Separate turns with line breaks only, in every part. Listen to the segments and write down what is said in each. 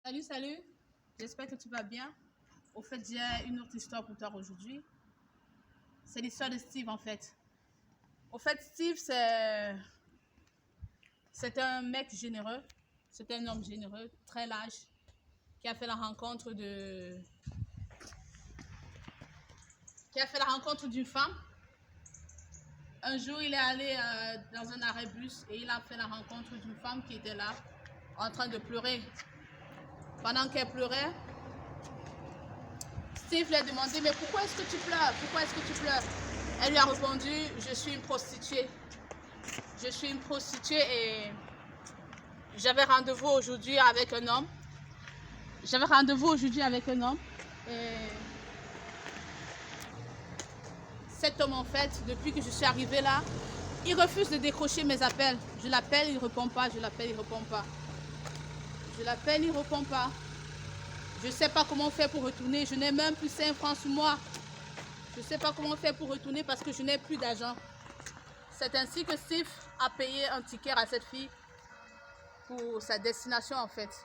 Salut, salut. J'espère que tu vas bien. Au fait, j'ai une autre histoire pour toi aujourd'hui. C'est l'histoire de Steve, en fait. Au fait, Steve, c'est un mec généreux. C'est un homme généreux, très large, qui a fait la rencontre d'une femme. Un jour, il est allé dans un arrêt bus et il a fait la rencontre d'une femme qui était là, en train de pleurer. Pendant qu'elle pleurait, Steve lui a demandé, mais pourquoi est-ce que tu pleures? Pourquoi est-ce que tu pleures? Elle lui a répondu, je suis une prostituée. Je suis une prostituée et j'avais rendez-vous aujourd'hui avec un homme. Et cet homme, en fait, depuis que je suis arrivée là, il refuse de décrocher mes appels. Je l'appelle, il ne répond pas. Je l'appelle, il ne répond pas. Je l'appelle, il ne répond pas. Je ne sais pas comment faire pour retourner. Je n'ai même plus 5 francs sur moi. Je ne sais pas comment faire pour retourner parce que je n'ai plus d'argent. C'est ainsi que Steve a payé un ticket à cette fille pour sa destination, en fait.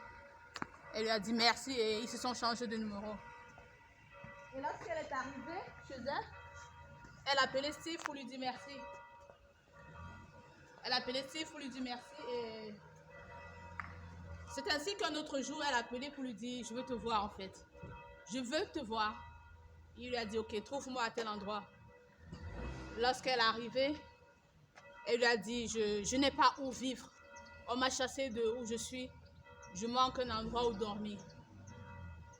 Elle lui a dit merci et ils se sont changés de numéro. Et lorsqu'elle est arrivée chez elle, elle a appelé Steve pour lui dire merci. Et c'est ainsi qu'un autre jour, elle a appelé pour lui dire, je veux te voir en fait. Je veux te voir. Il lui a dit, ok, trouve-moi à tel endroit. Lorsqu'elle est arrivée, elle lui a dit, je n'ai pas où vivre. On m'a chassé de où je suis. Je manque un endroit où dormir.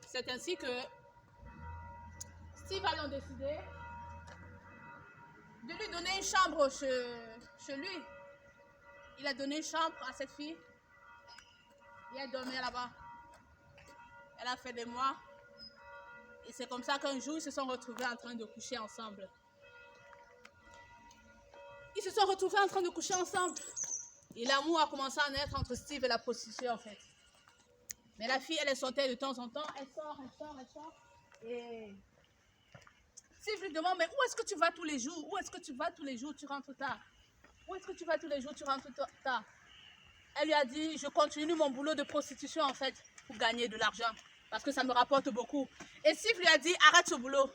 C'est ainsi que Steve a donc décidé de lui donner une chambre chez lui. Il a donné une chambre à cette fille. Et elle dormait là-bas. Elle a fait des mois. Et c'est comme ça qu'un jour, ils se sont retrouvés en train de coucher ensemble. Et l'amour a commencé à naître entre Steve et la prostituée, en fait. Mais la fille, elle sortait de temps en temps. Elle sort. Et Steve lui demande, mais où est-ce que tu vas tous les jours? Tu rentres tard. Elle lui a dit, je continue mon boulot de prostitution, en fait, pour gagner de l'argent. Parce que ça me rapporte beaucoup. Et Steve lui a dit, arrête ce boulot.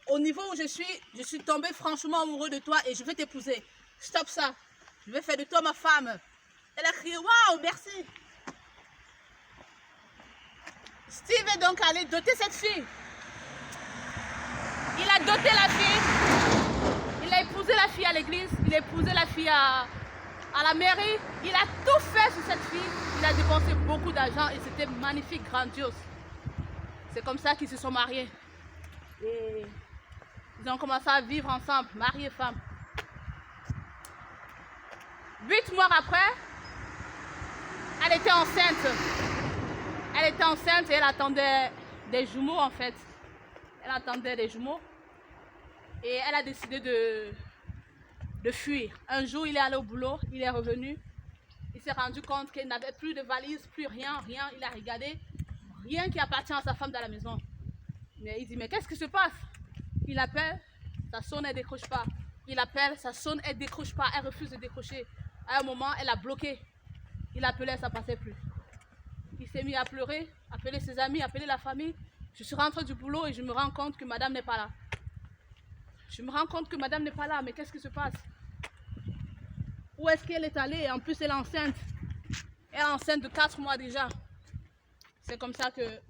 Au niveau où je suis tombée franchement amoureux de toi et je vais t'épouser. Stop ça. Je vais faire de toi ma femme. Elle a crié, waouh, merci. Steve est donc allé doter cette fille. Il a doté la fille. Il a épousé la fille à l'église. Il a épousé la fille à la mairie. Il a tout fait sur cette fille. Il a dépensé beaucoup d'argent et c'était magnifique, grandiose. C'est comme ça qu'ils se sont mariés. Et ils ont commencé à vivre ensemble, mari et femme. 8 mois après, elle était enceinte. Et elle attendait des jumeaux, en fait. Et elle a décidé de fuir. Un jour, il est allé au boulot, il est revenu. Il s'est rendu compte qu'il n'avait plus de valise, plus rien. Il a regardé, rien qui appartient à sa femme dans la maison. Mais il dit, mais qu'est-ce qui se passe? Il appelle, ça sonne, elle ne décroche pas. Il appelle, ça sonne, elle ne décroche pas. Elle refuse de décrocher. À un moment, elle a bloqué. Il appelait, ça ne passait plus. Il s'est mis à pleurer, appeler ses amis, appeler la famille. Je suis rentrée du boulot et je me rends compte que madame n'est pas là. Mais qu'est-ce qui se passe? Où est-ce qu'elle est allée? En plus, elle est enceinte. Elle est enceinte de 4 mois déjà. C'est comme ça que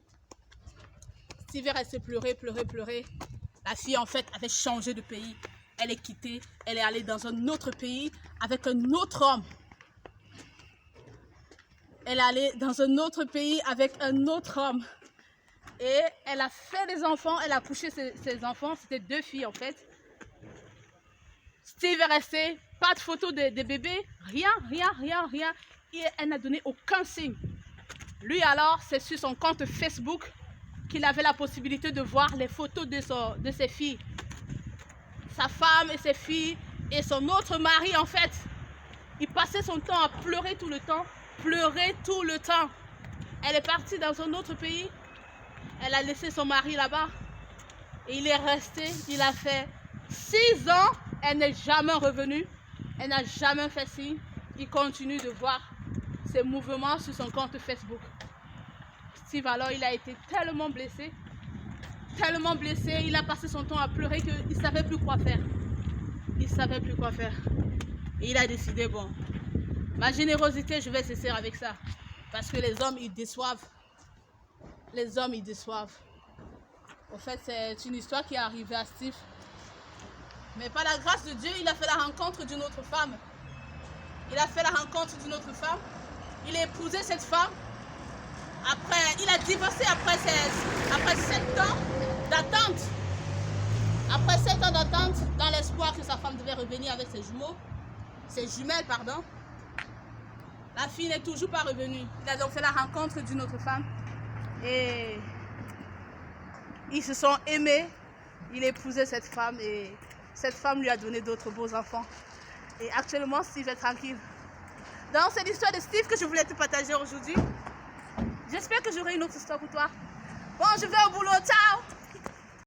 Steve est resté pleurer. La fille, en fait, avait changé de pays. Elle est quittée. Elle est allée dans un autre pays avec un autre homme. Et elle a fait des enfants. Elle a couché ses enfants. C'était 2 filles, en fait. Steve est resté. Pas de photos des bébés. Rien. Et elle n'a donné aucun signe. Lui, alors, c'est sur son compte Facebook qu'il avait la possibilité de voir les photos de ses filles. Sa femme et ses filles et son autre mari, en fait. Il passait son temps à pleurer tout le temps. Elle est partie dans un autre pays. Elle a laissé son mari là-bas. Et il est resté. Il a fait 6 ans. Elle n'est jamais revenue. Elle n'a jamais fait signe. Il continue de voir ses mouvements sur son compte Facebook. Steve, alors, il a été tellement blessé, il a passé son temps à pleurer qu'il ne savait plus quoi faire. Il ne savait plus quoi faire. Et il a décidé, bon, ma générosité, je vais cesser avec ça. Parce que les hommes, ils déçoivent. Les hommes, ils déçoivent. En fait, c'est une histoire qui est arrivée à Steve. Mais par la grâce de Dieu, il a fait la rencontre d'une autre femme. Il a fait la rencontre d'une autre femme. Il a épousé cette femme. Après, il a divorcé après 7 ans d'attente. Après 7 ans d'attente, dans l'espoir que sa femme devait revenir avec ses jumelles, pardon. La fille n'est toujours pas revenue. Il a donc fait la rencontre d'une autre femme. Et ils se sont aimés. Il a épousé cette femme et cette femme lui a donné d'autres beaux enfants. Et actuellement, Steve est tranquille. Donc, c'est l'histoire de Steve que je voulais te partager aujourd'hui. J'espère que j'aurai une autre histoire pour toi. Bon, je vais au boulot. Ciao!